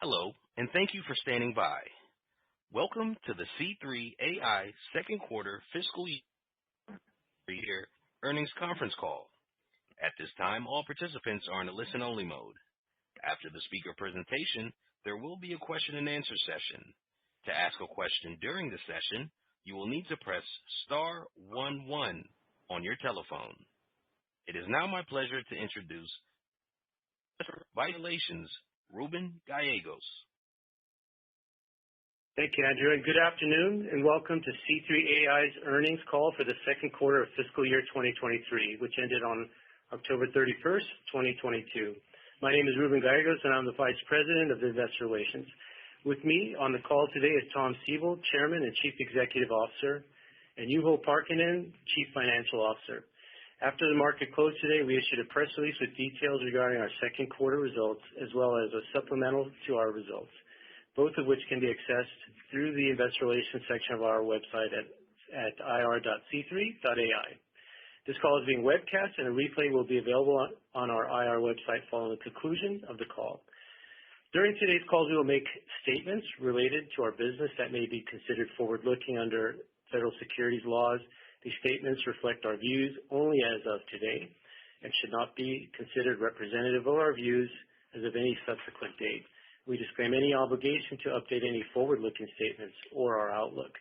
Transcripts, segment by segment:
Hello, and thank you for standing by. Welcome to the C3.ai second quarter fiscal year earnings conference call. At this time, all participants are in a listen-only mode. After the speaker presentation, there will be a question-and-answer session. To ask a question during the session, you will need to press star 11 on your telephone. It is now my pleasure to introduce Vice Relations, Ruben Gallegos. Thank you, Andrew, and good afternoon, and welcome to C3.ai's earnings call for the second quarter of fiscal year 2023, which ended on October 31st, 2022. My name is Ruben Gallegos, and I'm the Vice President of Investor Relations. With me on the call today is Tom Siebel, Chairman and Chief Executive Officer, and Juho Parkkinen, Chief Financial Officer. After the market closed today, we issued a press release with details regarding our second quarter results, as well as a supplemental to our results, both of which can be accessed through the Investor Relations section of our website at ir.c3.ai. This call is being webcast, and a replay will be available on our IR website following the conclusion of the call. During today's call, we will make statements related to our business that may be considered forward-looking under federal securities laws. These statements reflect our views only as of today and should not be considered representative of our views as of any subsequent date. We disclaim any obligation to update any forward-looking statements or our outlook.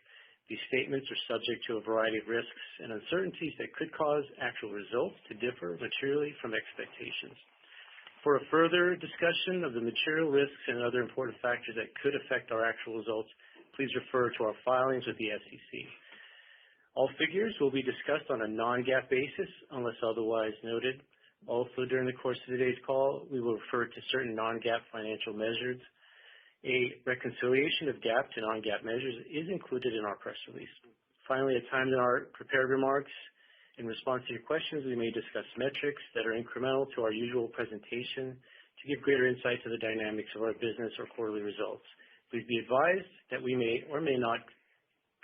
These statements are subject to a variety of risks and uncertainties that could cause actual results to differ materially from expectations. For a further discussion of the material risks and other important factors that could affect our actual results, please refer to our filings with the SEC. All figures will be discussed on a non-GAAP basis unless otherwise noted. Also, during the course of today's call, we will refer to certain non-GAAP financial measures. A reconciliation of GAAP to non-GAAP measures is included in our press release. Finally, at times in our prepared remarks, in response to your questions, we may discuss metrics that are incremental to our usual presentation to give greater insight to the dynamics of our business or quarterly results. Please be advised that we may or may not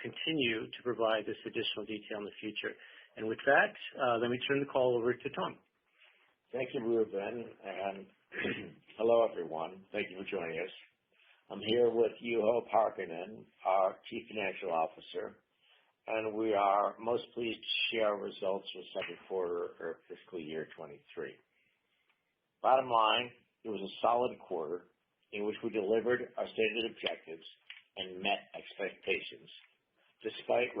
continue to provide this additional detail in the future. And with that, let me turn the call over to Tom. Thank you, Ruben, and hello, everyone. Thank you for joining us. I'm here with Juho Parkkinen, our Chief Financial Officer, and we are most pleased to share our results for the second quarter of fiscal year 23. Bottom line, it was a solid quarter in which we delivered our stated objectives and met expectations, despite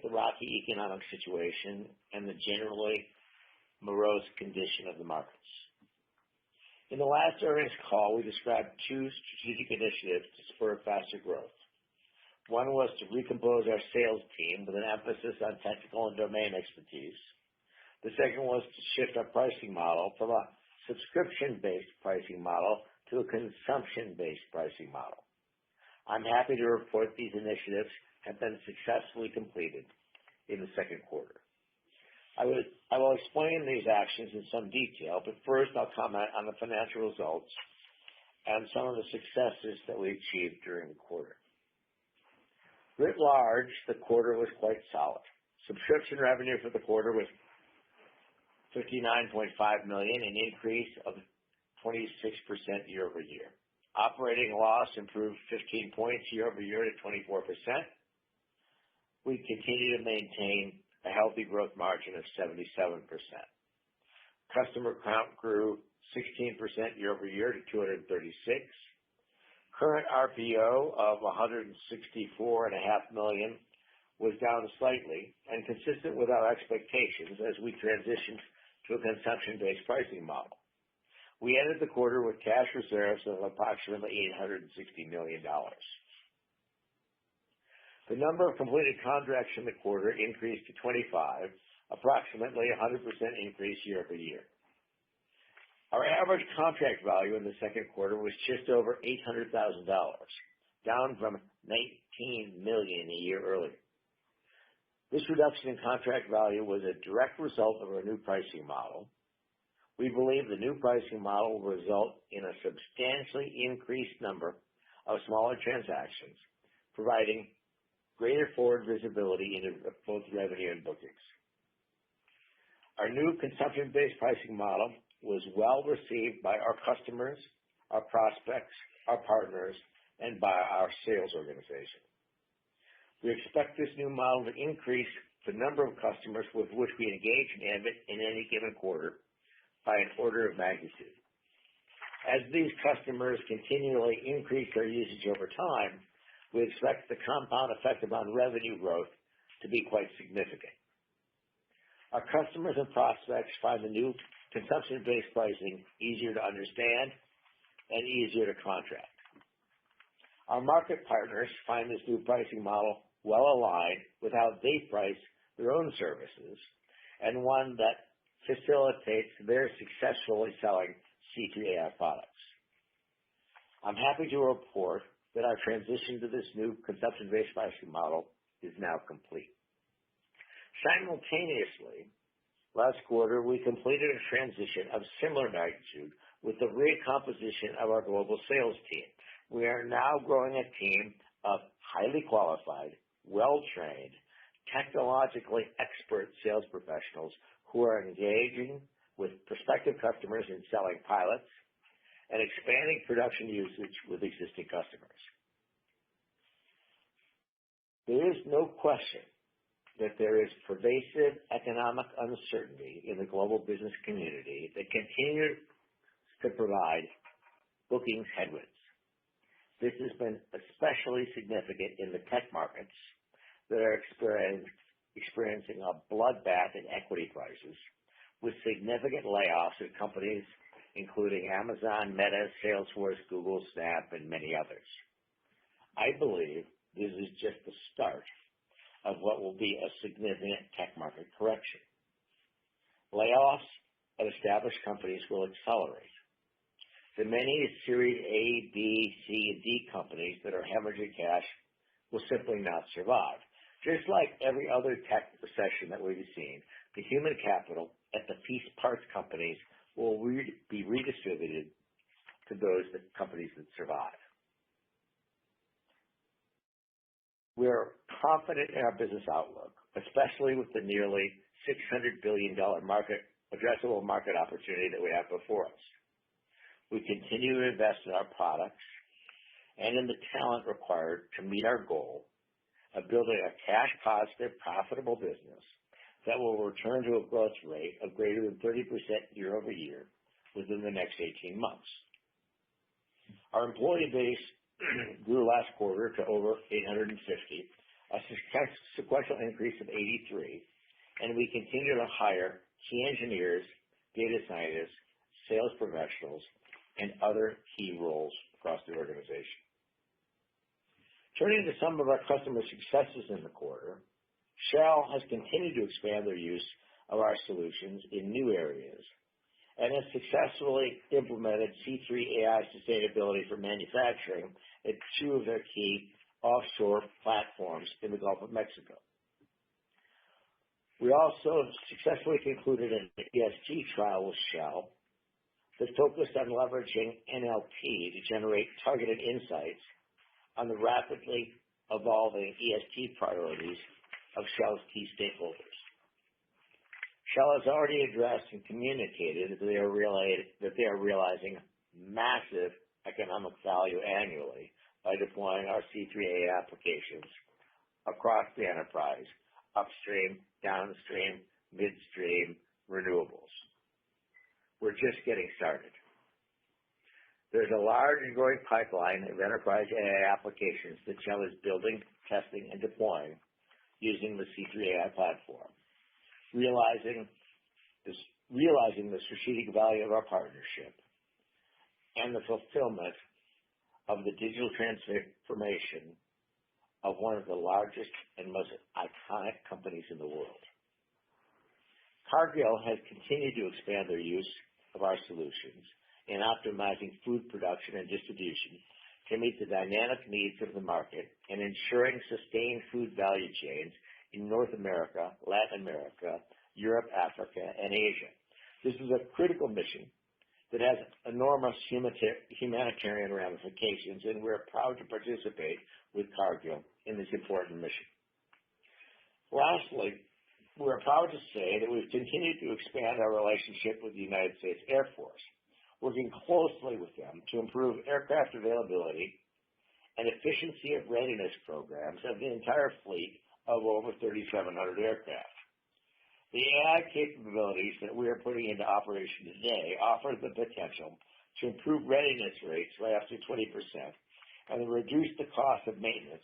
the rocky economic situation and the generally morose condition of the markets. In the last earnings call, we described two strategic initiatives to spur faster growth. One was to recompose our sales team with an emphasis on technical and domain expertise. The second was to shift our pricing model from a subscription-based pricing model to a consumption-based pricing model. I'm happy to report these initiatives have been successfully completed in the second quarter. I will explain these actions in some detail, but first I'll comment on the financial results and some of the successes that we achieved during the quarter. Writ large, the quarter was quite solid. Subscription revenue for the quarter was $59.5 million, an increase of 26% year over year. Operating loss improved 15 points year over year to 24%. We continue to maintain a healthy growth margin of 77%. Customer count grew 16% year over year to 236. Current RPO of $164.5 million was down slightly and consistent with our expectations as we transitioned to a consumption-based pricing model. We ended the quarter with cash reserves of approximately $860 million. The number of completed contracts in the quarter increased to 25, approximately 100% increase year over year. Our average contract value in the second quarter was just over $800,000, down from $19 million a year earlier. This reduction in contract value was a direct result of our new pricing model. We believe the new pricing model will result in a substantially increased number of smaller transactions, providing greater forward visibility into both revenue and bookings. Our new consumption-based pricing model was well received by our customers our prospects, our partners, and by our sales organization. We expect this new model to increase the number of customers with which we engage in any given quarter by an order of magnitude. As these customers continually increase their usage over time, we expect the compound effect on revenue growth to be quite significant. Our customers and prospects find the new consumption-based pricing easier to understand and easier to contract. Our market partners find this new pricing model well aligned with how they price their own services and one that facilitates their successfully selling C3.ai products. I'm happy to report that our transition to this new consumption-based pricing model is now complete. Simultaneously, last quarter, we completed a transition of similar magnitude with the recomposition of our global sales team. We are now growing a team of highly qualified, well-trained, technologically expert sales professionals who are engaging with prospective customers in selling pilots and expanding production usage with existing customers. There is no question that there is pervasive economic uncertainty in the global business community that continues to provide bookings headwinds. This has been especially significant in the tech markets that are experiencing a bloodbath in equity prices, with significant layoffs at companies including Amazon, Meta, Salesforce, Google, Snap, and many others. I believe this is just the start of what will be a significant tech market correction. Layoffs at established companies will accelerate. The many Series A, B, C, and D companies that are hemorrhaging cash will simply not survive. Just like every other tech recession that we've seen, the human capital at the piece parts companies will be redistributed to those companies that survive. We're confident in our business outlook, especially with the nearly $600 billion addressable market opportunity that we have before us. We continue to invest in our products and in the talent required to meet our goal of building a cash-positive, profitable business that will return to a growth rate of greater than 30% year-over-year within the next 18 months. Our employee base grew last quarter to over 850, a sequential increase of 83, and we continue to hire key engineers, data scientists, sales professionals, and other key roles across the organization. Turning to some of our customer successes in the quarter, Shell has continued to expand their use of our solutions in new areas and has successfully implemented C3.ai sustainability for manufacturing at two of their key offshore platforms in the Gulf of Mexico. We also successfully concluded an ESG trial with Shell that focused on leveraging NLP to generate targeted insights on the rapidly evolving ESG priorities of Shell's key stakeholders. Shell has already addressed and communicated that they are realizing massive economic value annually by deploying our C3.ai applications across the enterprise, upstream, downstream, midstream, renewables. We're just getting started. There's a large and growing pipeline of enterprise AI applications that Shell is building, testing, and deploying using the C3.ai platform. Realizing the strategic value of our partnership and the fulfillment of the digital transformation of one of the largest and most iconic companies in the world. Cargill has continued to expand their use of our solutions in optimizing food production and distribution to meet the dynamic needs of the market and ensuring sustained food value chains in North America, Latin America, Europe, Africa, and Asia. This is a critical mission that has enormous humanitarian ramifications, and we're proud to participate with Cargill in this important mission. Lastly, we're proud to say that we've continued to expand our relationship with the United States Air Force. working closely with them to improve aircraft availability and efficiency of readiness programs of the entire fleet of over 3,700 aircraft. The AI capabilities that we are putting into operation today offer the potential to improve readiness rates by up to 20% and reduce the cost of maintenance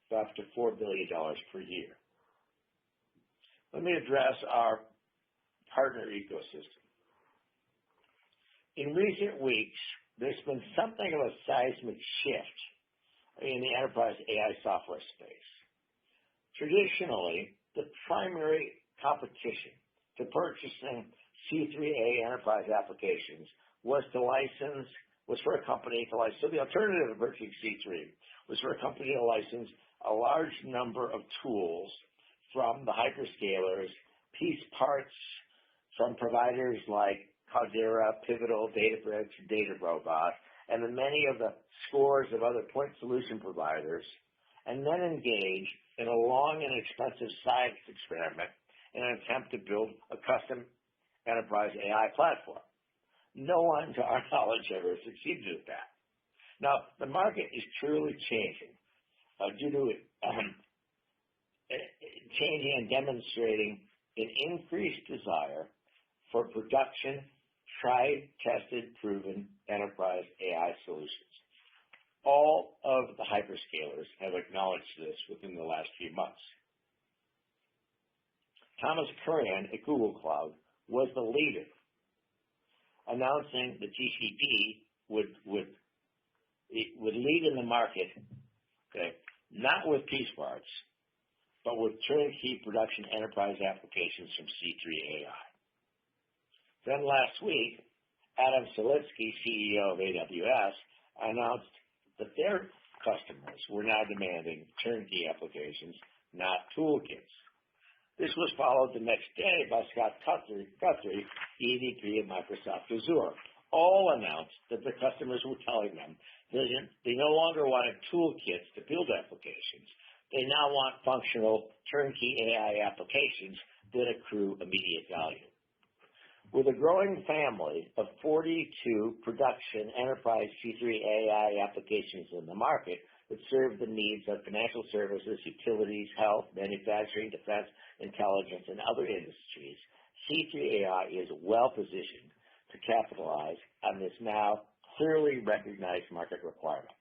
by up to $4 billion per year. Let me address our partner ecosystem. In recent weeks, there's been something of a seismic shift in the enterprise AI software space. Traditionally, the primary competition to purchasing C3.ai enterprise applications was for a company to license. So the alternative to purchasing C3 was for a company to license a large number of tools from the hyperscalers, piece parts from providers like Cloudera, Pivotal, Databricks, DataRobot, and then many of the scores of other point solution providers, and then engage in a long and expensive science experiment in an attempt to build a custom enterprise AI platform. No one, to our knowledge, ever succeeded at that. Now, the market is truly changing due to changing and demonstrating an increased desire for production, tried, tested, proven enterprise AI solutions. All of the hyperscalers have acknowledged this within the last few months. Thomas Kurian at Google Cloud was the leader, announcing that GCP would lead in the market, not with piece parts, but with turnkey production enterprise applications from C3.ai. Then last week, Adam Selipsky, CEO of AWS, announced that their customers were now demanding turnkey applications, not toolkits. This was followed the next day by Scott Guthrie, EVP of Microsoft Azure. All announced that their customers were telling them that they no longer wanted toolkits to build applications. They now want functional turnkey AI applications that accrue immediate value. With a growing family of 42 production enterprise C3.ai applications in the market that serve the needs of financial services, utilities, health, manufacturing, defense, intelligence, and other industries, C3.ai is well positioned to capitalize on this now clearly recognized market requirement.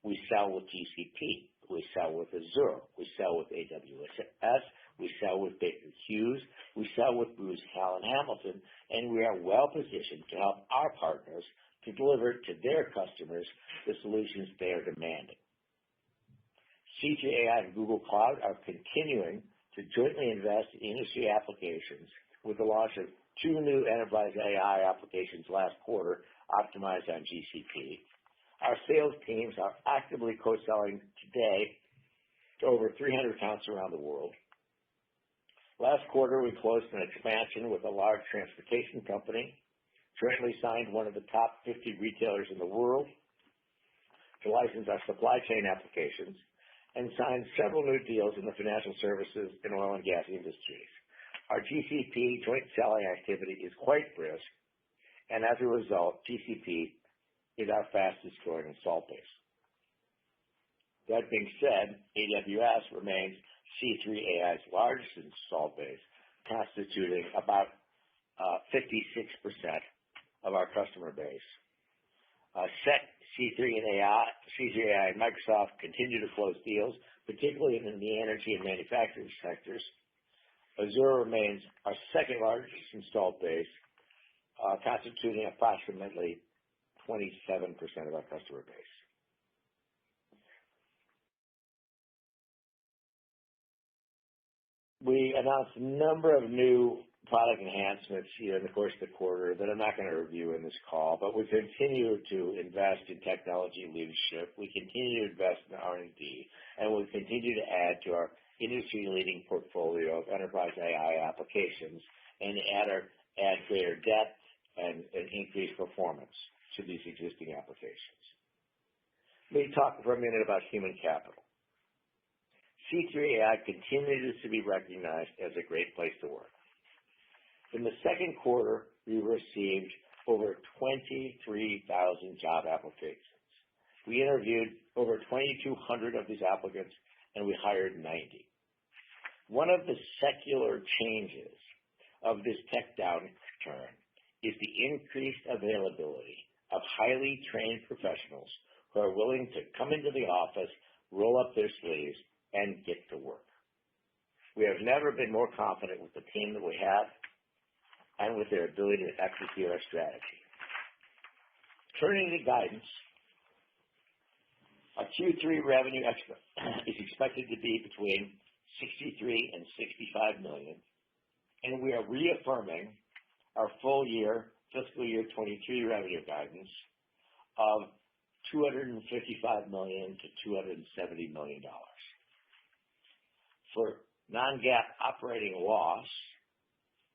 We sell with GCP. We sell with Azure. We sell with AWS. We sell with Baker Hughes. We sell with Booz Allen Hamilton, and we are well positioned to help our partners to deliver to their customers the solutions they are demanding. C3.ai and Google Cloud are continuing to jointly invest in industry applications with the launch of 2 new enterprise AI applications last quarter optimized on GCP. Our sales teams are actively co-selling today to over 300 accounts around the world. Last quarter, we closed an expansion with a large transportation company, jointly signed one of the top 50 retailers in the world to license our supply chain applications, and signed several new deals in the financial services and oil and gas industries. Our GCP joint selling activity is quite brisk, and as a result, GCP is our fastest growing installed base. That being said, AWS remains C3.ai's largest installed base, constituting about 56% of our customer base. C3.ai and Microsoft continue to close deals, particularly in the energy and manufacturing sectors. Azure remains our second largest installed base, constituting approximately 27% of our customer base. We announced a number of new product enhancements here in the course of the quarter that I'm not going to review in this call, but we continue to invest in technology leadership. We continue to invest in R&D, and we'll continue to add to our industry-leading portfolio of enterprise AI applications and add greater depth and increase performance to these existing applications. Let me talk for a minute about human capital. C3.ai continues to be recognized as a great place to work. In the second quarter, we received over 23,000 job applications. We interviewed over 2,200 of these applicants, and we hired 90. One of the secular changes of this tech downturn is the increased availability of highly trained professionals who are willing to come into the office, roll up their sleeves, and get to work. We have never been more confident with the team that we have and with their ability to execute our strategy. Turning to guidance, our Q3 revenue is expected to be between 63 and 65 million, and we are reaffirming our full year fiscal year 23 revenue guidance of $255 million to $270 million. For non-GAAP operating loss,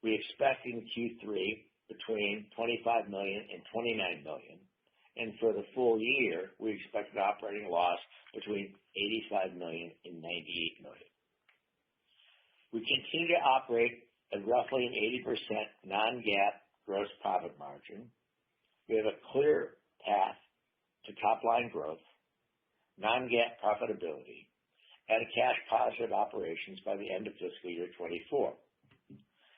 we expect in Q3 between 25 million and 29 million. And for the full year, we expect an operating loss between 85 million and 98 million. We continue to operate at roughly an 80% non-GAAP gross profit margin. We have a clear path to top-line growth, non-GAAP profitability, and cash positive operations by the end of fiscal year 24.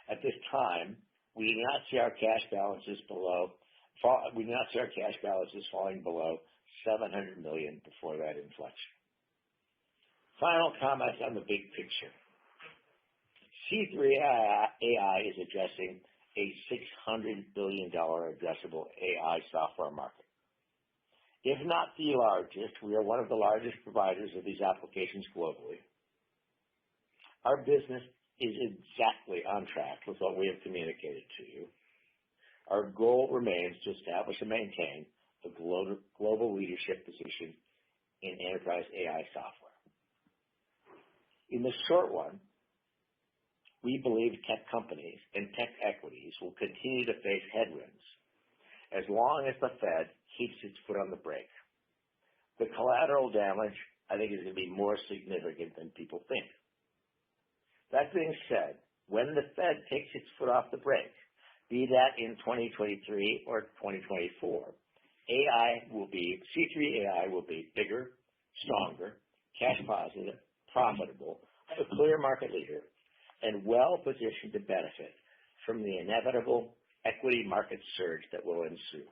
At this time, we do not see our cash balances falling below 700 million before that inflection. Final comments on the big picture. C3.ai is addressing a $600 billion addressable AI software market. If not the largest, we are one of the largest providers of these applications globally. Our business is exactly on track with what we have communicated to you. Our goal remains to establish and maintain a global leadership position in enterprise AI software. In the short run, we believe tech companies and tech equities will continue to face headwinds as long as the Fed keeps its foot on the brake. The collateral damage, I think, is going to be more significant than people think. That being said, when the Fed takes its foot off the brake, be that in 2023 or 2024, C3.ai will be bigger, stronger, cash positive, profitable, a clear market leader, and well positioned to benefit from the inevitable equity market surge that will ensue.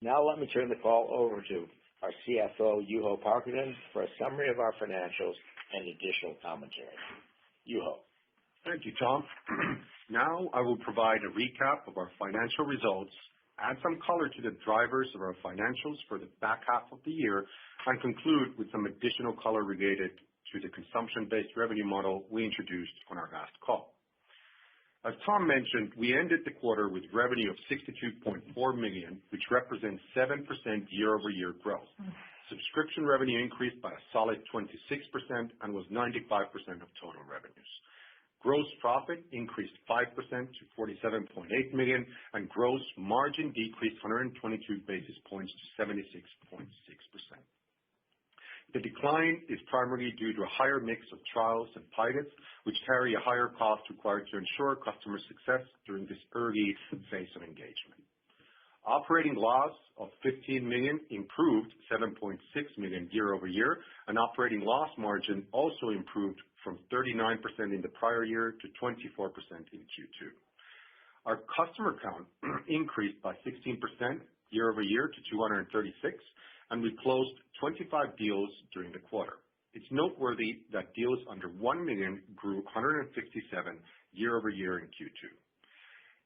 Now let me turn the call over to our CFO, Juho Parkkinen, for a summary of our financials and additional commentary. Juho. Thank you, Tom. Now I will provide a recap of our financial results, add some color to the drivers of our financials for the back half of the year, and conclude with some additional color related to the consumption-based revenue model we introduced on our last call. As Tom mentioned, we ended the quarter with revenue of 62.4 million, which represents 7% year-over-year growth. Subscription revenue increased by a solid 26% and was 95% of total revenues. Gross profit increased 5% to 47.8 million, and gross margin decreased 122 basis points to 76.6%. The decline is primarily due to a higher mix of trials and pilots, which carry a higher cost required to ensure customer success during this early phase of engagement. Operating loss of 15 million improved 7.6 million year over year, and operating loss margin also improved from 39% in the prior year to 24% in Q2. Our customer count increased by 16% year over year to 236, and we closed 25 deals during the quarter. It's noteworthy that deals under 1 million grew 157 year over year in Q2.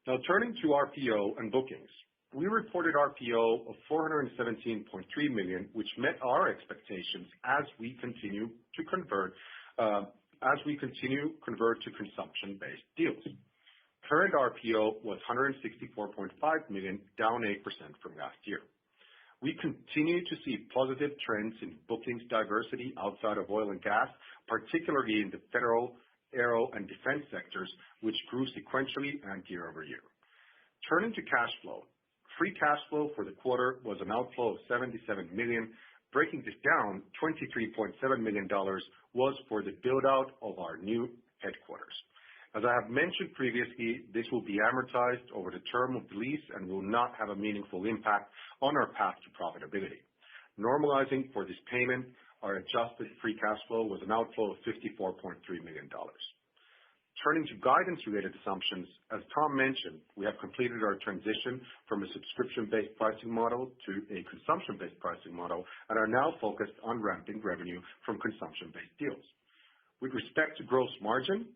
Now turning to RPO and bookings. We reported RPO of 417.3 million, which met our expectations as we continue to convert to consumption-based deals. Current RPO was 164.5 million, down 8% from last year. We continue to see positive trends in bookings diversity outside of oil and gas, particularly in the federal, aero, and defense sectors, which grew sequentially and year over year. Turning to cash flow. Free cash flow for the quarter was an outflow of 77 million. Breaking this down, $23.7 million was for the build-out of our new headquarters. As I have mentioned previously, this will be amortized over the term of the lease and will not have a meaningful impact on our path to profitability. Normalizing for this payment, our adjusted free cash flow was an outflow of $54.3 million. Turning to guidance-related assumptions, as Tom mentioned, we have completed our transition from a subscription-based pricing model to a consumption-based pricing model and are now focused on ramping revenue from consumption-based deals. With respect to gross margin,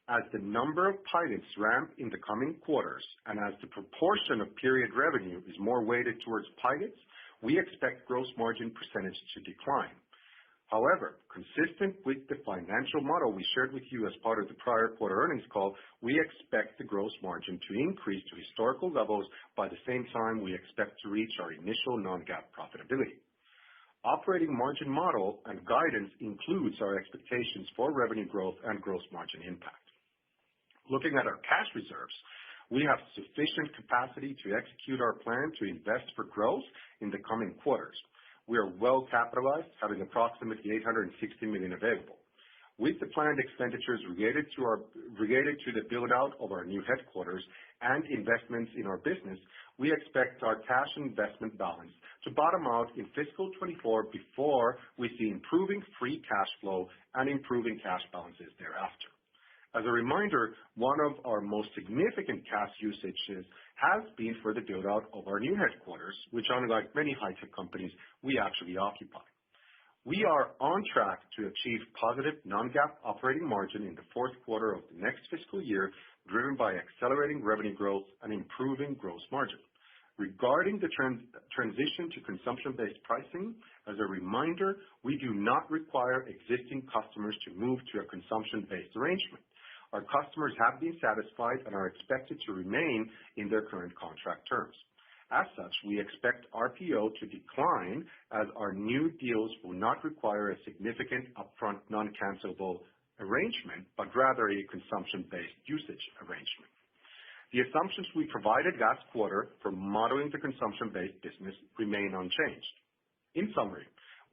as the number of pilots ramp in the coming quarters and as the proportion of period revenue is more weighted towards pilots, we expect gross margin percentage to decline. However, consistent with the financial model we shared with you as part of the prior quarter earnings call, we expect the gross margin to increase to historical levels by the same time we expect to reach our initial non-GAAP profitability. Operating margin model and guidance includes our expectations for revenue growth and gross margin impact. Looking at our cash reserves, we have sufficient capacity to execute our plan to invest for growth in the coming quarters. We are well capitalized, having approximately $860 million available. With the planned expenditures related to the build-out of our new headquarters and investments in our business, we expect our cash and investment balance to bottom out in fiscal 24 before we see improving free cash flow and improving cash balances thereafter. As a reminder, one of our most significant cash usages has been for the build-out of our new headquarters, which, unlike many high-tech companies, we actually occupy. We are on track to achieve positive non-GAAP operating margin in the fourth quarter of the next fiscal year, driven by accelerating revenue growth and improving gross margin. Regarding the transition to consumption-based pricing, as a reminder, we do not require existing customers to move to a consumption-based arrangement. Our customers have been satisfied and are expected to remain in their current contract terms. As such, we expect RPO to decline as our new deals will not require a significant upfront non-cancelable arrangement, but rather a consumption-based usage arrangement. The assumptions we provided last quarter for modeling the consumption-based business remain unchanged. In summary,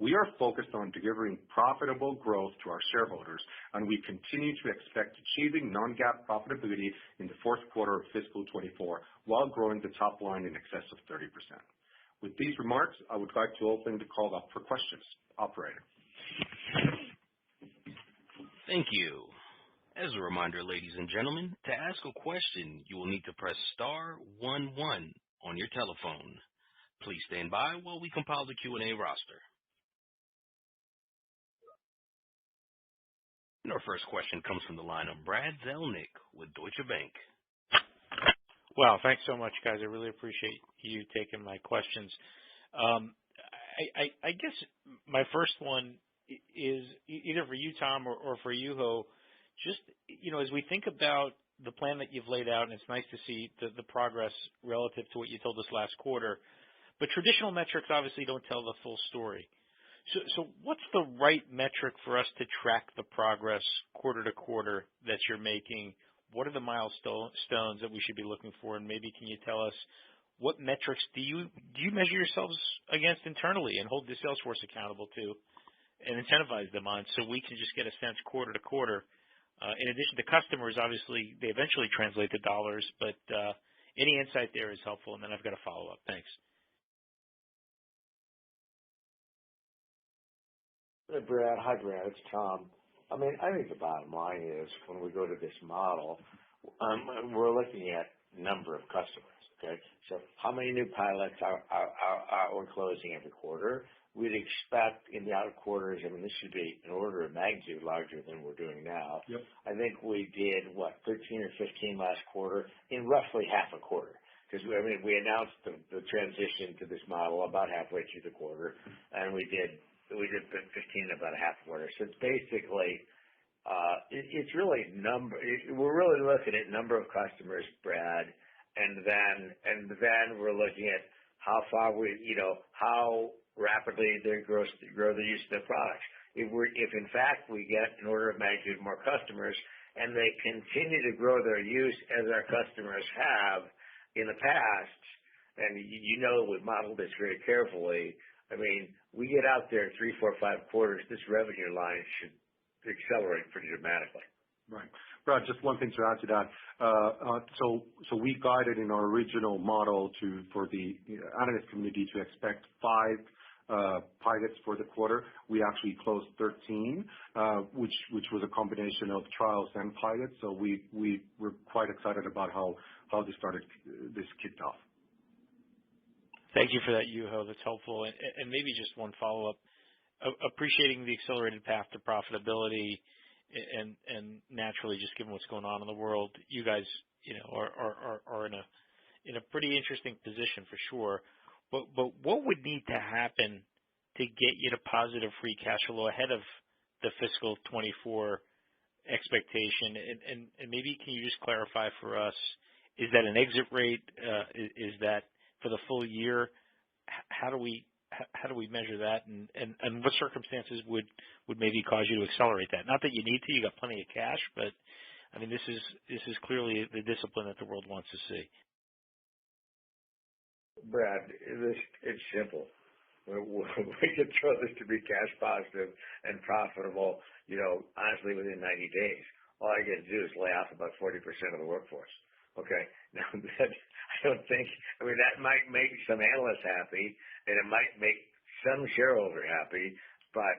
we are focused on delivering profitable growth to our shareholders, and we continue to expect achieving non-GAAP profitability in the fourth quarter of fiscal 24 while growing the top line in excess of 30%. With these remarks, I would like to open the call up for questions. Operator. Thank you. As a reminder, ladies and gentlemen, to ask a question, you will need to press star 11 on your telephone. Please stand by while we compile the Q&A roster. Our first question comes from the line of Brad Zelnick with Deutsche Bank. Wow, thanks so much, guys. I really appreciate you taking my questions. I guess my first one is either for you, Tom, or for you, Ho. Just, as we think about the plan that you've laid out, and it's nice to see the progress relative to what you told us last quarter, but traditional metrics obviously don't tell the full story. So what's the right metric for us to track the progress quarter to quarter that you're making? What are the milestones that we should be looking for? And maybe can you tell us what metrics do you measure yourselves against internally and hold the sales force accountable to and incentivize them on, so we can just get a sense quarter to quarter? In addition to customers, obviously, they eventually translate to dollars, but any insight there is helpful. And then I've got a follow-up. Thanks. Hi, Brad. It's Tom. I think the bottom line is when we go to this model, we're looking at number of customers, okay? So how many new pilots are we closing every quarter? We'd expect in the outer quarters, this should be an order of magnitude larger than we're doing now. Yep. I think we did, 13 or 15 last quarter in roughly half a quarter. Because we announced the transition to this model about halfway through the quarter, and we did 15 about a half quarter. So it's basically, it's really we're really looking at number of customers, Brad, and then we're looking at how rapidly they grow the use of the products. If in fact we get an order of magnitude more customers and they continue to grow their use as our customers have in the past, and we've modeled this very carefully. We get out there 3, 4, 5 quarters, this revenue line should accelerate pretty dramatically. Right. Brad, just one thing to add to that. So we guided in our original model for the analyst community to expect 5 pilots for the quarter. We actually closed 13, which was a combination of trials and pilots. So we were quite excited about how this kicked off. Thank you for that, Juho. That's helpful. And maybe just one follow-up. Appreciating the accelerated path to profitability, and naturally, just given what's going on in the world, you guys, are in a pretty interesting position for sure. But what would need to happen to get you to positive free cash flow ahead of the fiscal 24 expectation? And maybe can you just clarify for us, is that an exit rate? Is that for the full year? How do we measure that, and what circumstances would maybe cause you to accelerate that? Not that you need to, you got plenty of cash, but I mean, this is clearly the discipline that the world wants to see. Brad, it's simple. We can throw this to be cash positive and profitable, honestly, within 90 days. All I get to do is lay off about 40% of the workforce. Okay. Now, that might make some analysts happy, and it might make some shareholder happy, but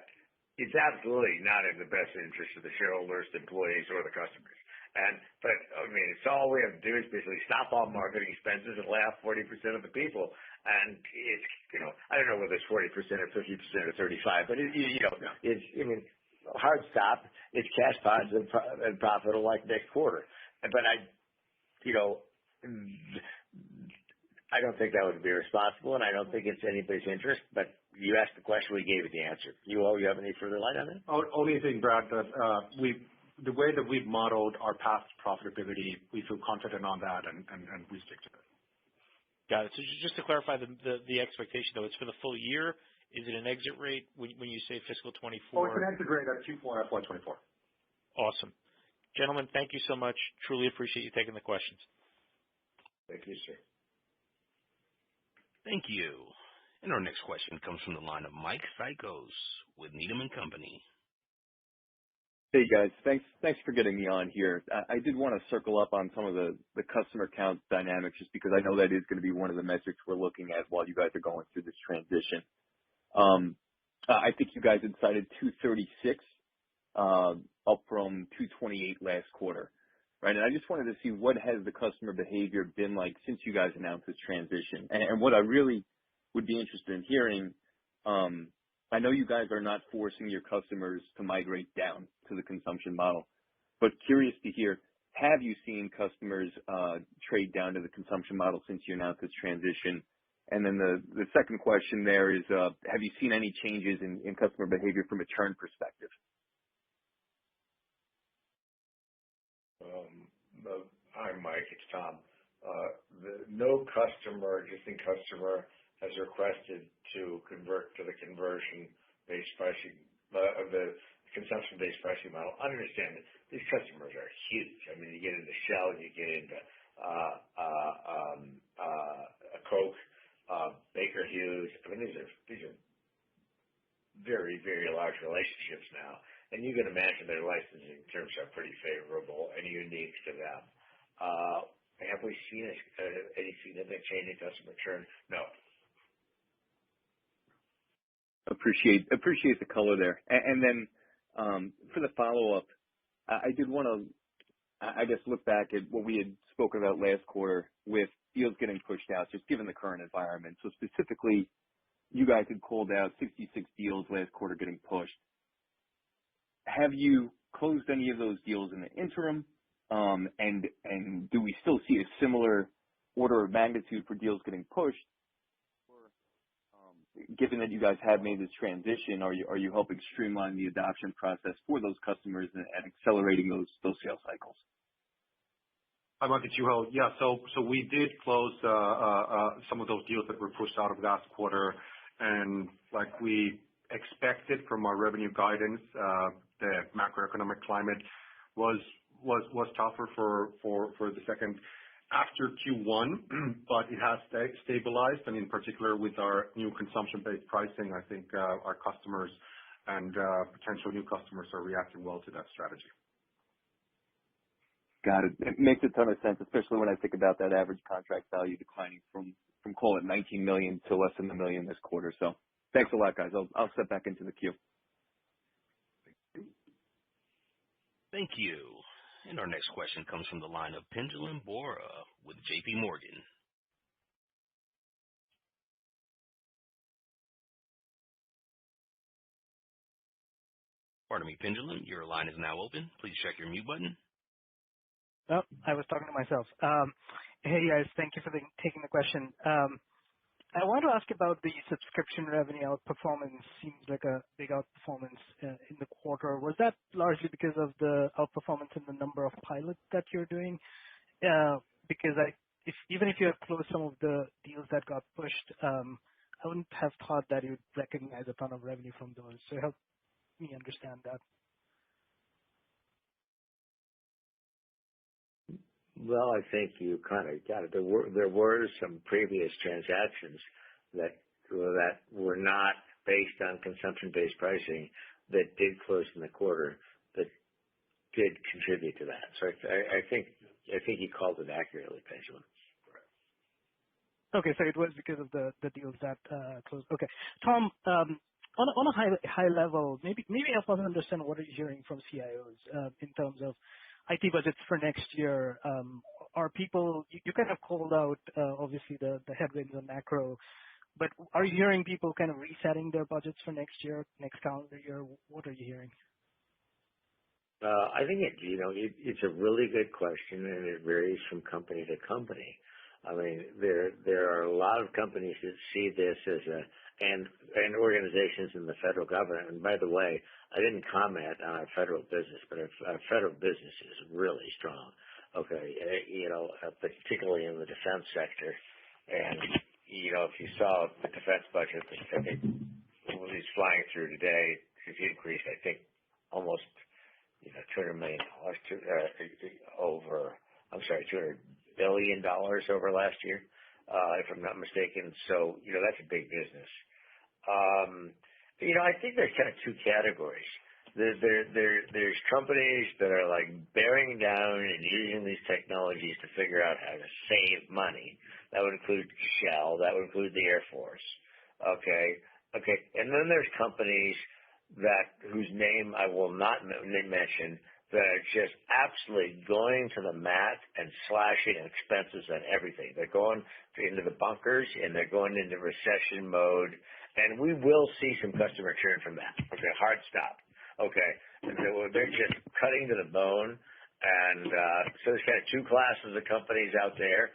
it's absolutely not in the best interest of the shareholders, the employees, or the customers. It's all we have to do is basically stop all marketing expenses and lay off 40% of the people. And it's, I don't know whether it's 40% or 50% or 35, but it's, hard stop. It's cash positive and profitable like next quarter. But I don't think that would be responsible, and I don't think it's anybody's interest. But you asked the question, we gave you the answer. You have any further light on that? Only thing, Brad, that the way that we've modeled our past profitability, we feel confident on that, and we stick to it. Got it. So just to clarify the expectation, though, it's for the full year. Is it an exit rate when you say fiscal 24? It's an exit rate at Q4 FY24. Awesome. Gentlemen, thank you so much. Truly appreciate you taking the questions. Thank you, sir. Thank you. And our next question comes from the line of Mike Psychos with Needham & Company. Hey, guys. Thanks for getting me on here. I did want to circle up on some of the customer count dynamics, just because I know that is going to be one of the metrics we're looking at while you guys are going through this transition. I think you guys had cited 236 up from 228 last quarter, right? And I just wanted to see what has the customer behavior been like since you guys announced this transition. And what I really would be interested in hearing, I know you guys are not forcing your customers to migrate down to the consumption model, but curious to hear, have you seen customers trade down to the consumption model since you announced this transition? And then the second question there is, have you seen any changes in customer behavior from a churn perspective? Hi, Mike. It's Tom. No existing customer has requested to convert to the conversion-based pricing, the consumption-based pricing model. Understand that these customers are huge. I mean, you get into Shell, you get into Coke, Baker Hughes. I mean, these are very, very large relationships now, and you can imagine their licensing terms are pretty favorable and unique to them. Have we seen any significant change in customer churn? No. Appreciate the color there. And then for the follow-up, I did want to, I guess, look back at what we had spoken about last quarter with deals getting pushed out, just given the current environment. So specifically, you guys had called out 66 deals last quarter getting pushed. Have you closed any of those deals in the interim? And do we still see a similar order of magnitude for deals getting pushed? Given that you guys have made this transition, are you helping streamline the adoption process for those customers and accelerating those sales cycles? Hi, Mike. It's Juho. Yeah, so we did close some of those deals that were pushed out of last quarter, and like we expected from our revenue guidance, the macroeconomic climate was tougher for the second after Q1, but it has stabilized, and in particular with our new consumption-based pricing, I think our customers and potential new customers are reacting well to that strategy. Got it. It makes a ton of sense, especially when I think about that average contract value declining from call it 19 million to less than $1 million this quarter. So thanks a lot, guys. I'll step back into the queue. Thank you. And our next question comes from the line of Pinjalim Bora with JP Morgan. Pardon me, Pinjalim, your line is now open. Please check your mute button. Oh, I was talking to myself. Hey guys, thank you for taking the question. I want to ask about the subscription revenue outperformance. Seems like a big outperformance in the quarter. Was that largely because of the outperformance in the number of pilots that you're doing? Because even if you have closed some of the deals that got pushed, I wouldn't have thought that you'd recognize a ton of revenue from those. So help me understand that. Well, I think you kind of got it. There were some previous transactions that were not based on consumption-based pricing that did close in the quarter that did contribute to that. So I think you called it accurately, Benjamin. Okay, so it was because of the deals that closed. Okay, Tom, on a high level, maybe help us understand what are you hearing from CIOs in terms of IT budgets for next year. Are people, you kind of called out obviously the headwinds on macro, but are you hearing people kind of resetting their budgets for next year, next calendar year? What are you hearing? I think it's a really good question, and it varies from company to company. I mean, there are a lot of companies that see this as and organizations in the federal government. And by the way, I didn't comment on our federal business, but our federal business is really strong. Okay, particularly in the defense sector. And if you saw the defense budget, I think it's flying through today, it's increased, I think, almost $200 million $200 billion over last year, if I'm not mistaken. So that's a big business. I think there's kind of two categories. There's companies that are like bearing down and using these technologies to figure out how to save money. That would include Shell. That would include the Air Force. Okay. And then there's companies whose name I will not mention, that are just absolutely going to the mat and slashing expenses on everything. They're going into the bunkers and they're going into recession mode. And we will see some customer churn from that. Okay, hard stop. Okay, and they're just cutting to the bone. And so there's kind of two classes of companies out there,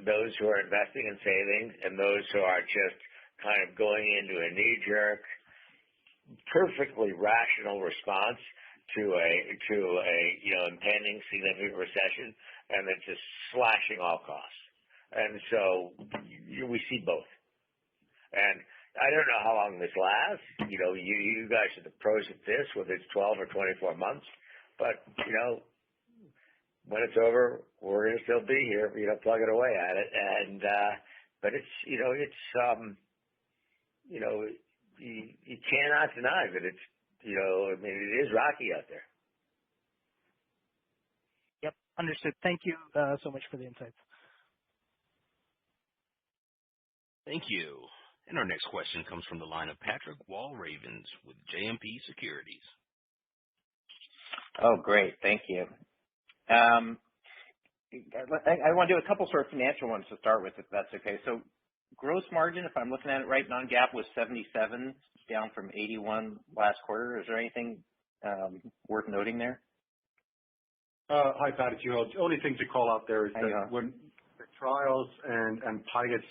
those who are investing and saving and those who are just kind of going into a knee-jerk, perfectly rational response to a impending significant recession, and then just slashing all costs. And so we see both. And I don't know how long this lasts. You guys are the pros at this, whether it's 12 or 24 months. But when it's over, we're going to still be here, plugging away at it. And but it's you cannot deny that it's it is rocky out there. Yep, understood. Thank you so much for the insights. Thank you. And our next question comes from the line of Patrick Walravens with JMP Securities. Oh, great. Thank you. I want to do a couple sort of financial ones to start with, if that's okay. So gross margin, if I'm looking at it right, non-GAAP was 77, down from 81 last quarter. Is there anything worth noting there? Hi, Pat. It's Juho. The only thing to call out there is that when the trials and pilots,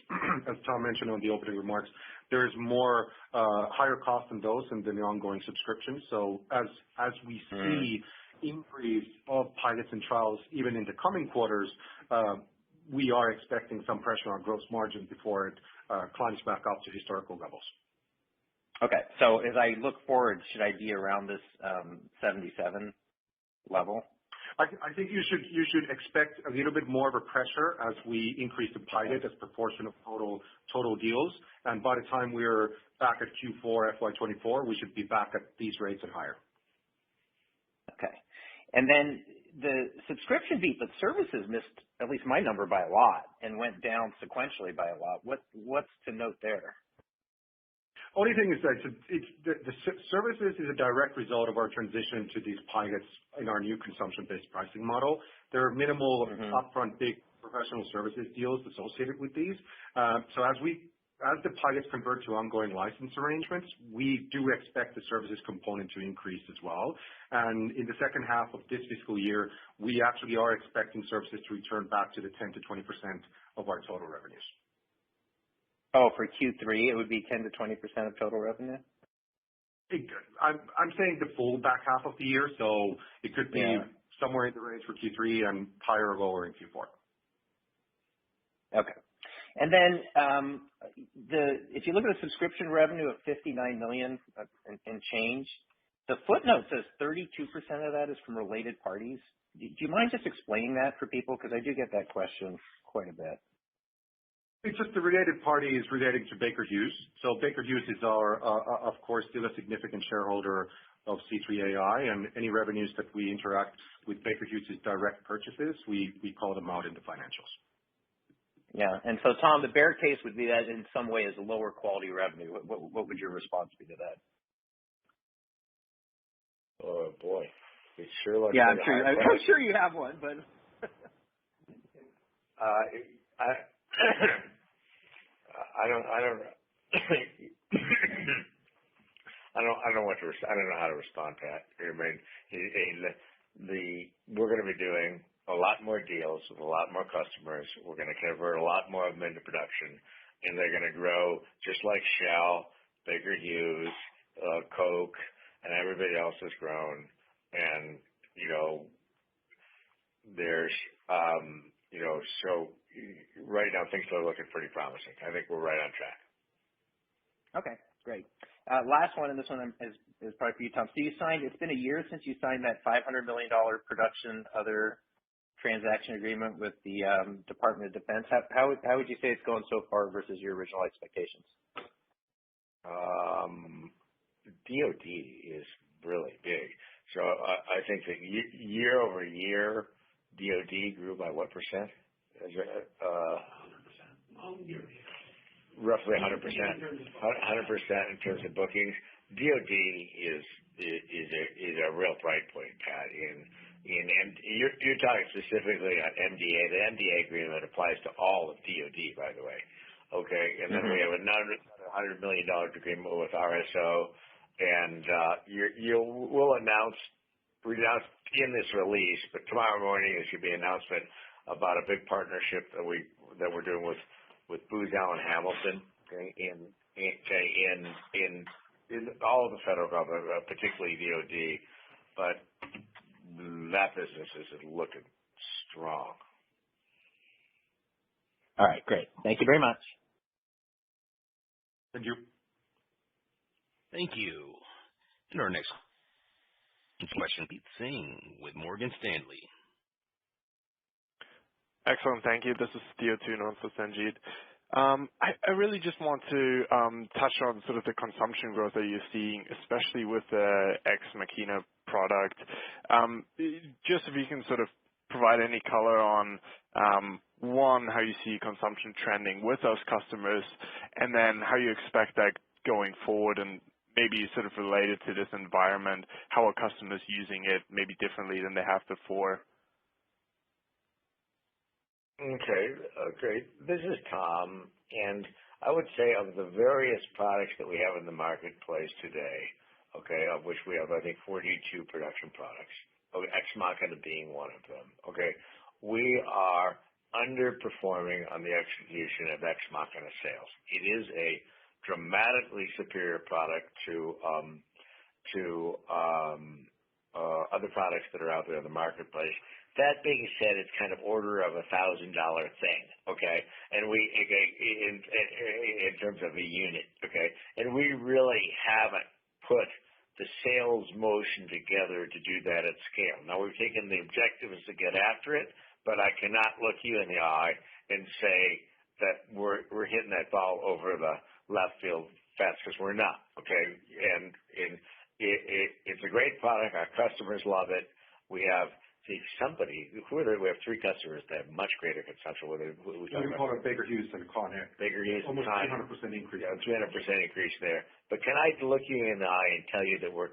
as Tom mentioned on the opening remarks, there is more higher cost in those than the ongoing subscriptions. So as we see increase of pilots and trials even in the coming quarters, we are expecting some pressure on gross margin before it climbs back up to historical levels. Okay. So as I look forward, should I be around this 77 level? I think you should expect a little bit more of a pressure as we increase the pilot as proportion of total deals. And by the time we're back at Q4 FY24, we should be back at these rates and higher. Okay. And then the subscription beat, but services missed at least my number by a lot and went down sequentially by a lot. What's to note there? Only thing is that the services is a direct result of our transition to these pilots in our new consumption-based pricing model. There are minimal upfront big professional services deals associated with these. So as the pilots convert to ongoing license arrangements, we do expect the services component to increase as well. And in the second half of this fiscal year, we actually are expecting services to return back to the 10 to 20% of our total revenues. Oh, for Q3, it would be 10 to 20% of total revenue? I'm saying the full back half of the year, so it could be somewhere in the range for Q3 and higher or lower in Q4. Okay. And then if you look at the subscription revenue of $59 million and change, the footnote says 32% of that is from related parties. Do you mind just explaining that for people? Because I do get that question quite a bit. It's just the related party is relating to Baker Hughes. So Baker Hughes is of course, still a significant shareholder of C3.ai, and any revenues that we interact with Baker Hughes' direct purchases, we call them out in the financials. Yeah, and so Tom, the bear case would be that in some way is a lower quality revenue. What would your response be to that? Oh boy, it sure looks. Yeah, I'm sure you have one, but I don't know how to respond to that. I mean, we're going to be doing a lot more deals with a lot more customers. We're going to convert a lot more of them into production, and they're going to grow just like Shell, Baker Hughes, Coke, and everybody else has grown. And there's so right now things are looking pretty promising. I think we're right on track. Okay, great. Last one, and this one is probably for you, Tom. So it's been a year since you signed that $500 million production other transaction agreement with the Department of Defense. How would you say it's going so far versus your original expectations? DoD is really big. So I think that year over year, DoD grew by what percent? 100%. Roughly 100%. 100% in terms of bookings. DoD is a real bright point, Pat. You're talking specifically on MDA. The MDA agreement applies to all of DoD, by the way. Okay, and then we have another $100 million agreement with RSO, and we'll announce in this release, but tomorrow morning there should be an announcement about a big partnership that we're doing with Booz Allen Hamilton, okay, in all of the federal government, particularly DoD, but that business is looking strong. All right, great. Thank you very much. Thank you. Thank you. And our next question, Pete Singh with Morgan Stanley. Excellent. Thank you. This is Theo Tune on for Sanjeet. I really just want to touch on sort of the consumption growth that you're seeing, especially with the Ex Machina product. Just if you can sort of provide any color on, one, how you see consumption trending with those customers, and then how you expect that going forward, and maybe sort of related to this environment, how are customers using it maybe differently than they have before? Okay, great. This is Tom, and I would say of the various products that we have in the marketplace today, okay, of which we have, I think, 42 production products, Ex Machina being one of them, okay, we are underperforming on the execution of Ex Machina sales. It is a dramatically superior product to other products that are out there in the marketplace. That being said, it's kind of order of $1,000 thing, okay? And in terms of a unit, okay? And we really haven't put the sales motion together to do that at scale. Now we've taken the objective is to get after it, but I cannot look you in the eye and say that we're hitting that ball over the left field fence, because we're not, okay? And it's a great product. Our customers love it. We have see somebody, we have 3 customers that have much greater consumption. We call it Baker Hughes and Con Ed. Baker Hughes almost and 300% increase. Yeah, 300% increase there. But can I look you in the eye and tell you that we're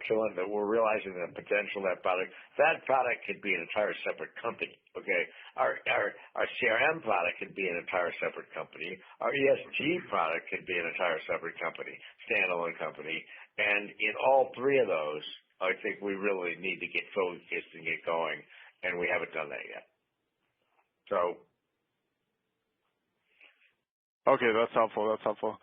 realizing the potential of that product? That product could be an entire separate company. Okay, our CRM product could be an entire separate company. Our ESG product could be an entire separate company, standalone company. And in all 3 of those, I think we really need to get focused and get going, and we haven't done that yet. So. Okay, that's helpful. That's helpful.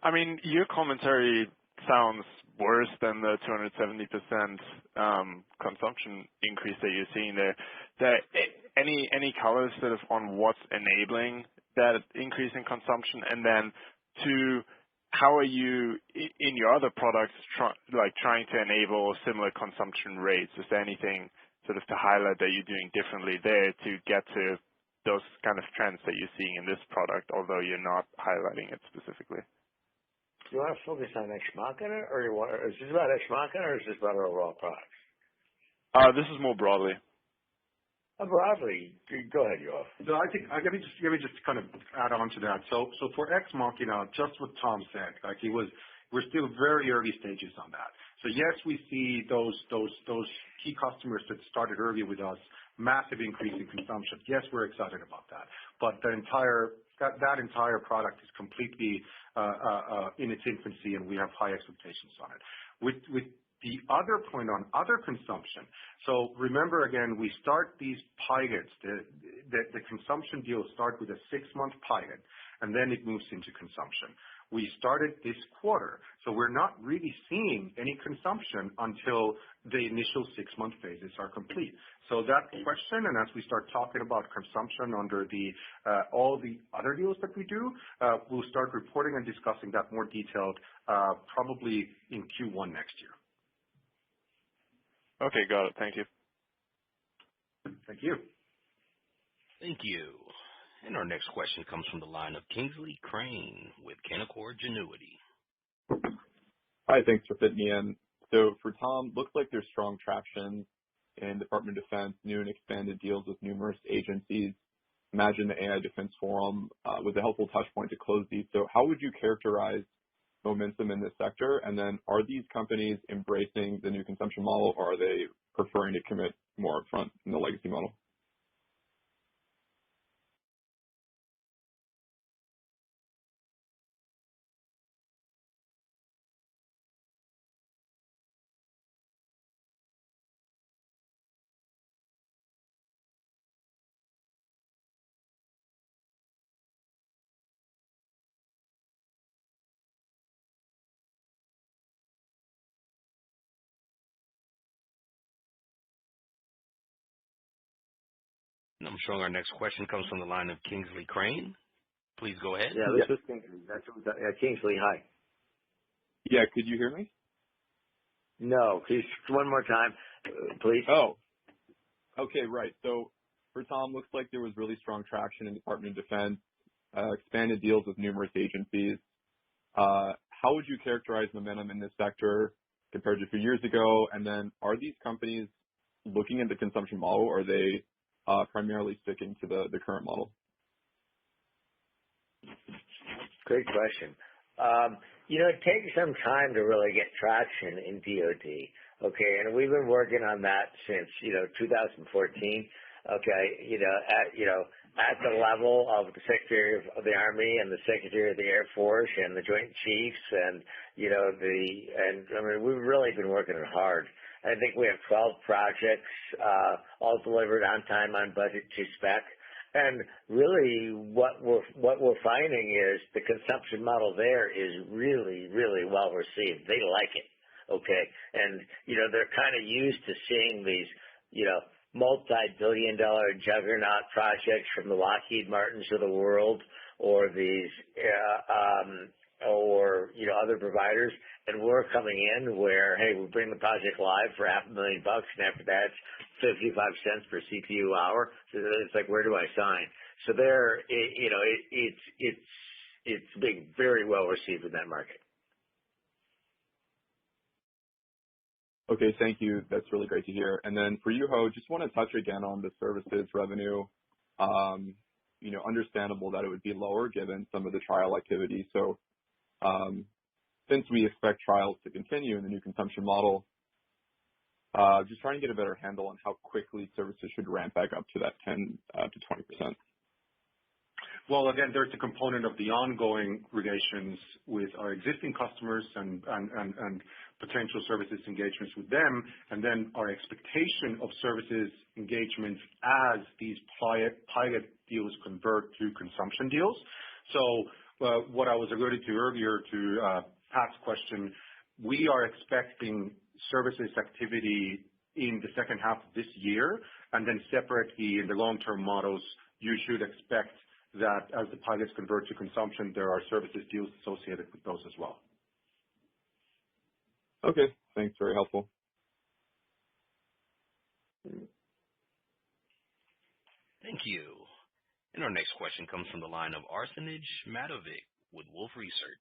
I mean, your commentary sounds worse than the 270% consumption increase that you're seeing there. Any colors sort of on what's enabling that increase in consumption? And then 2, how are you in your other products trying to enable similar consumption rates? Is there anything sort of to highlight that you're doing differently there to get to those kind of trends that you're seeing in this product, although you're not highlighting it specifically? Do you want to focus on Ex Machina, or is this about Ex Machina, or is this about our overall products? This is more broadly. Broadly, go ahead, Yoav. So I think let me just kind of add on to that. So for Ex Machina, just what Tom said, we're still very early stages on that. So yes, we see those key customers that started early with us, massive increase in consumption. Yes, we're excited about that. But that entire product is completely in its infancy, and we have high expectations on it. With the other point on other consumption, so remember again, we start these pilots, the consumption deals start with a 6-month pilot, and then it moves into consumption. We started this quarter, so we're not really seeing any consumption until the initial 6-month phases are complete. So that question, and as we start talking about consumption under all the other deals that we do, we'll start reporting and discussing that more detailed probably in Q1 next year. Okay, got it. Thank you. Thank you. Thank you. And our next question comes from the line of Kingsley Crane with Canaccord Genuity. Hi, thanks for fitting me in. So for Tom, looks like there's strong traction in Department of Defense, new and expanded deals with numerous agencies. Imagine the AI Defense Forum was a helpful touch point to close these. So how would you characterize momentum in this sector? And then are these companies embracing the new consumption model, or are they preferring to commit more upfront in the legacy model? I'm showing our next question comes from the line of Kingsley Crane. Please go ahead. Yeah, this is Kingsley. Kingsley, hi. Yeah, could you hear me? No, please, one more time, please. Oh, okay, right. So for Tom, looks like there was really strong traction in Department of Defense, expanded deals with numerous agencies. How would you characterize momentum in this sector compared to a few years ago? And then are these companies looking at the consumption model, or are they primarily sticking to the current model? Great question. It takes some time to really get traction in DoD. Okay, and we've been working on that since 2014. Okay, at the level of the Secretary of the Army and the Secretary of the Air Force and the Joint Chiefs, and we've really been working it hard. I think we have 12 projects, all delivered on time, on budget, to spec. And really, what we're finding is the consumption model there is really, really well received. They like it, okay? And they're kind of used to seeing these, multi-billion-dollar juggernaut projects from the Lockheed Martins of the world, or these, other providers. And we're coming in where, hey, we bring the project live for $500,000, and after that, it's 55 cents per CPU hour. So it's like, where do I sign? So it's being very well received in that market. Okay, thank you. That's really great to hear. And then for you, Ho, just want to touch again on the services revenue. Understandable that it would be lower given some of the trial activity. So since we expect trials to continue in the new consumption model, just trying to get a better handle on how quickly services should ramp back up to that 10 to 20%. Well, again, there's a component of the ongoing relations with our existing customers and potential services engagements with them, and then our expectation of services engagements as these pilot deals convert to consumption deals. So what I was alluding to earlier to Pat's question, we are expecting services activity in the second half of this year, and then separately in the long-term models, you should expect that as the pilots convert to consumption, there are services deals associated with those as well. Okay, thanks. Very helpful. Thank you. And our next question comes from the line of Arsenij Matovic with Wolfe Research.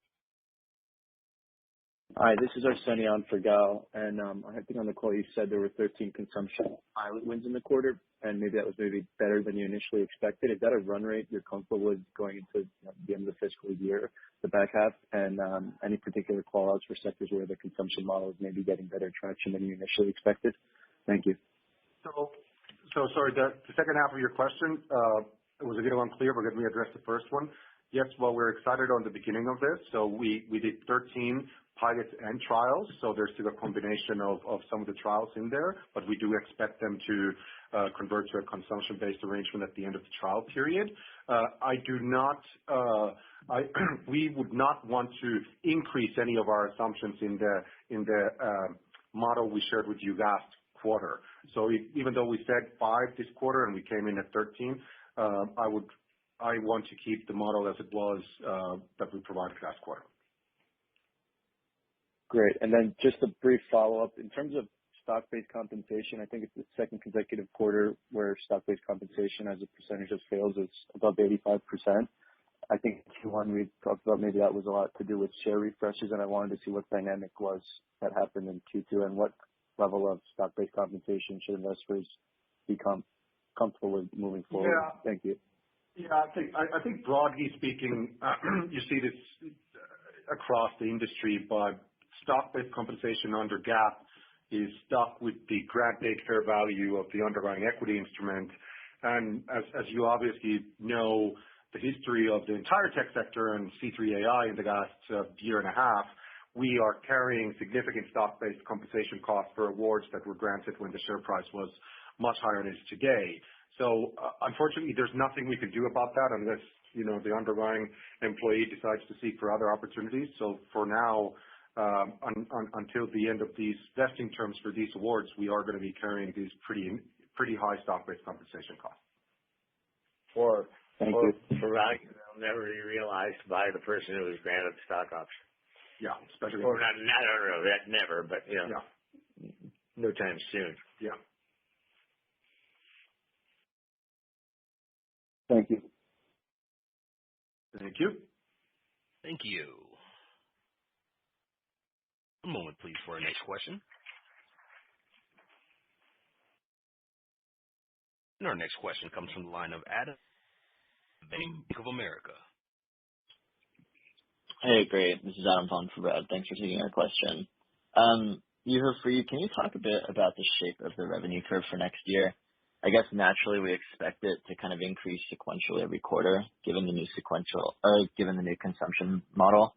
Hi, this is Arsenij for Gal, and I think on the call you said there were 13 consumption pilot wins in the quarter, and maybe that was better than you initially expected. Is that a run rate you're comfortable with going into the end of the fiscal year, the back half, and any particular call-outs for sectors where the consumption model is maybe getting better traction than you initially expected? Thank you. So sorry, the second half of your question, it was a little unclear, but let me address the first one. Yes, well, we're excited on the beginning of this. So we did 13 pilots and trials, so there's still a combination of some of the trials in there, but we do expect them to convert to a consumption-based arrangement at the end of the trial period. We would not want to increase any of our assumptions in the model we shared with you last quarter. So even though we said 5 this quarter and we came in at 13, I want to keep the model as it was that we provided last quarter. Great. And then just a brief follow-up. In terms of stock-based compensation, I think it's the second consecutive quarter where stock-based compensation as a percentage of sales is above 85%. I think Q1 we talked about maybe that was a lot to do with share refreshes, and I wanted to see what dynamic was that happened in Q2 and what level of stock-based compensation should investors become comfortable with moving forward. Yeah. Thank you. Yeah, I think broadly speaking, you see this across the industry, but stock-based compensation under GAAP is stuck with the grant date fair value of the underlying equity instrument. And as you obviously know, the history of the entire tech sector and C3.ai in the last year and a half, we are carrying significant stock-based compensation costs for awards that were granted when the share price was much higher than it is today. So unfortunately, there's nothing we can do about that unless, the underlying employee decides to seek for other opportunities. So for now, until the end of these vesting terms for these awards, we are going to be carrying these pretty high stock-based compensation costs. For value they'll never be realized by the person who was granted the stock option. Yeah, especially. Or not, I don't know, that never, but no time soon. Yeah. Thank you. Thank you. Thank you. One moment, please, for our next question. And our next question comes from the line of Adam, Bank of America. Hey, great. This is Adam Vaughn for Brad. Thanks for taking our question. Juho, for you, can you talk a bit about the shape of the revenue curve for next year? I guess naturally we expect it to kind of increase sequentially every quarter, given the new consumption model.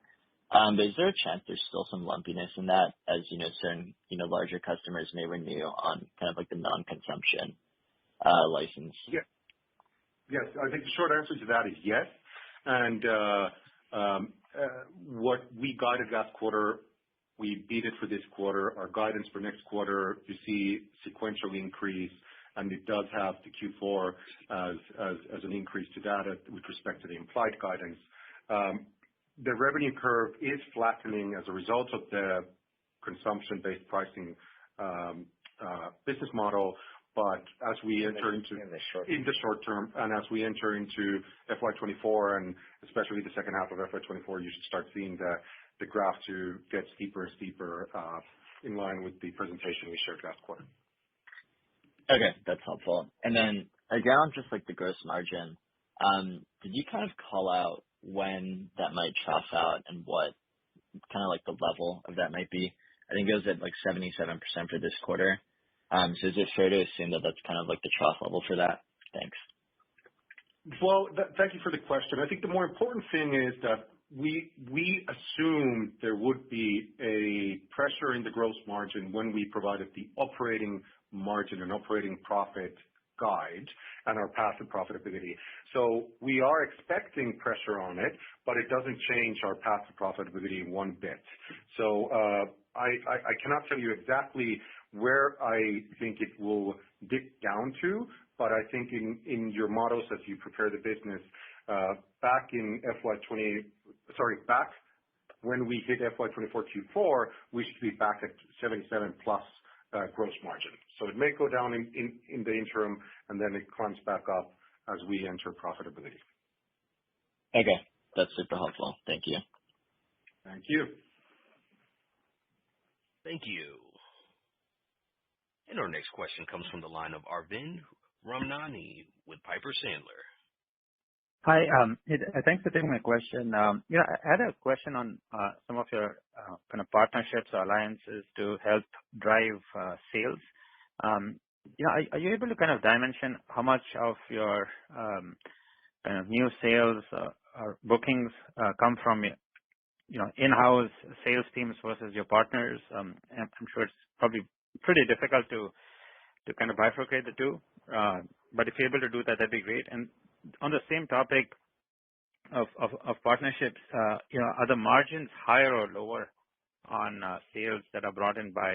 But is there a chance there's still some lumpiness in that as, certain, larger customers may renew on kind of like the non-consumption license? Yeah. Yes, I think the short answer to that is yes. And what we guided last quarter, we beat it for this quarter. Our guidance for next quarter, you see sequential increase, and it does have the Q4 as an increase to that with respect to the implied guidance. The revenue curve is flattening as a result of the consumption-based pricing business model, but as we enter into in the short term, and as we enter into FY24 and especially the second half of FY24, you should start seeing the graph to get steeper and steeper in line with the presentation we shared last quarter. Okay, that's helpful. And then again, on just like the gross margin, did you kind of call out when that might trough out and what kind of like the level of that might be? I think it was at like 77% for this quarter. So is it fair to assume that that's kind of like the trough level for that? Thanks. Well, thank you for the question. I think the more important thing is that we assumed there would be a pressure in the gross margin when we provided the operating margin and operating profit guide and our path to profitability. So we are expecting pressure on it, but it doesn't change our path to profitability one bit. So I cannot tell you exactly where I think it will dip down to, but I think in your models as you prepare the business, back when we hit FY24 Q4, we should be back at 77 plus gross margin. So it may go down in the interim, and then it climbs back up as we enter profitability. Okay, that's super helpful. Thank you. Thank you. Thank you. And our next question comes from the line of Arvind Ramnani with Piper Sandler. Hi, thanks for taking my question. I had a question on some of your kind of partnerships or alliances to help drive sales. Are you able to kind of dimension how much of your kind of new sales or bookings come from in-house sales teams versus your partners? I'm sure it's probably pretty difficult to kind of bifurcate the two, but if you're able to do that, that'd be great. And on the same topic of partnerships, are the margins higher or lower on sales that are brought in by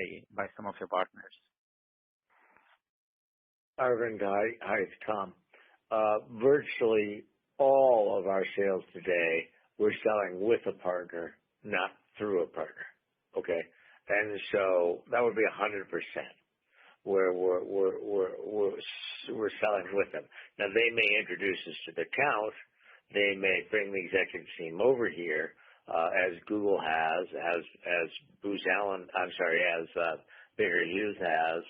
some of your partners? Arvind, hi, it's Tom. Virtually all of our sales today, we're selling with a partner, not through a partner. Okay, and so that would be 100%. Where we're selling with them. Now they may introduce us to the account, they may bring the executive team over here, as Google has, as Baker Hughes has,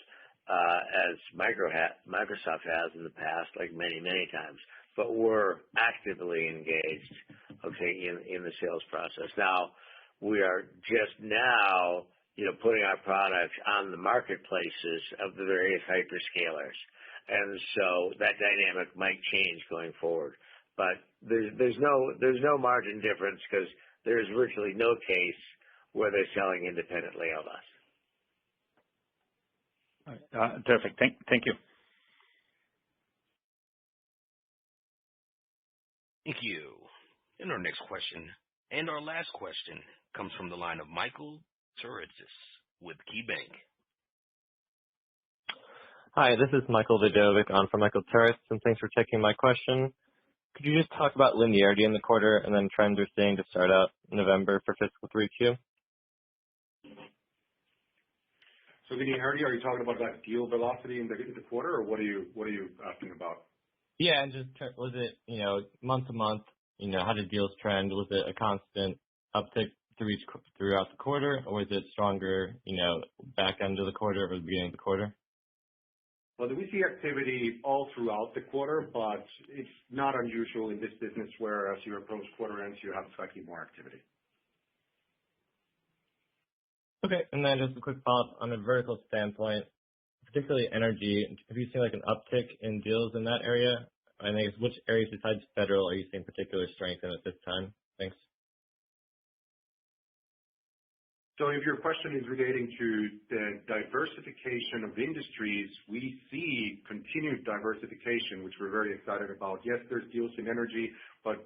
as Microsoft has in the past, like many times. But we're actively engaged, okay, in the sales process. Now we are just now, putting our products on the marketplaces of the various hyperscalers. And so that dynamic might change going forward. But there's no margin difference because there's virtually no case where they're selling independently of us. All right. Terrific. Thank you. Thank you. And our next question and our last question comes from the line of Michael Turits with KeyBank. Hi, this is Michael Vidovic on for Michael Turits, and thanks for taking my question. Could you just talk about linearity in the quarter and then trends you're seeing to start out November for fiscal 3Q? So linearity, are you talking about that deal velocity in the quarter, or what are you asking about? Yeah, and just was it month to month? How did deals trend? Was it a constant uptick throughout the quarter, or was it stronger, back end of the quarter or the beginning of the quarter? Well, we see activity all throughout the quarter, but it's not unusual in this business where as you approach quarter ends, you have slightly more activity. Okay, and then just a quick follow-up on a vertical standpoint, particularly energy. Have you seen like an uptick in deals in that area? I guess which areas besides federal are you seeing particular strength in at this time? Thanks. So if your question is relating to the diversification of industries, we see continued diversification, which we're very excited about. Yes, there's deals in energy, but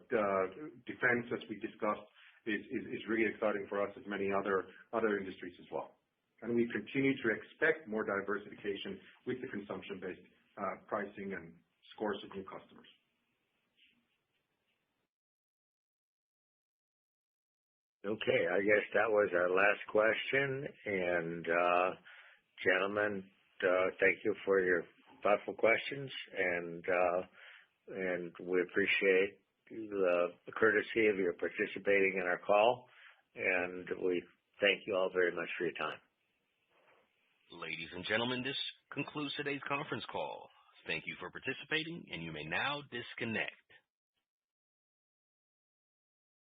defense, as we discussed, is really exciting for us as many other industries as well. And we continue to expect more diversification with the consumption-based pricing and scores of new customers. Okay, I guess that was our last question. And gentlemen, thank you for your thoughtful questions, and we appreciate the courtesy of your participating in our call, and we thank you all very much for your time. Ladies and gentlemen, this concludes today's conference call. Thank you for participating, and you may now disconnect.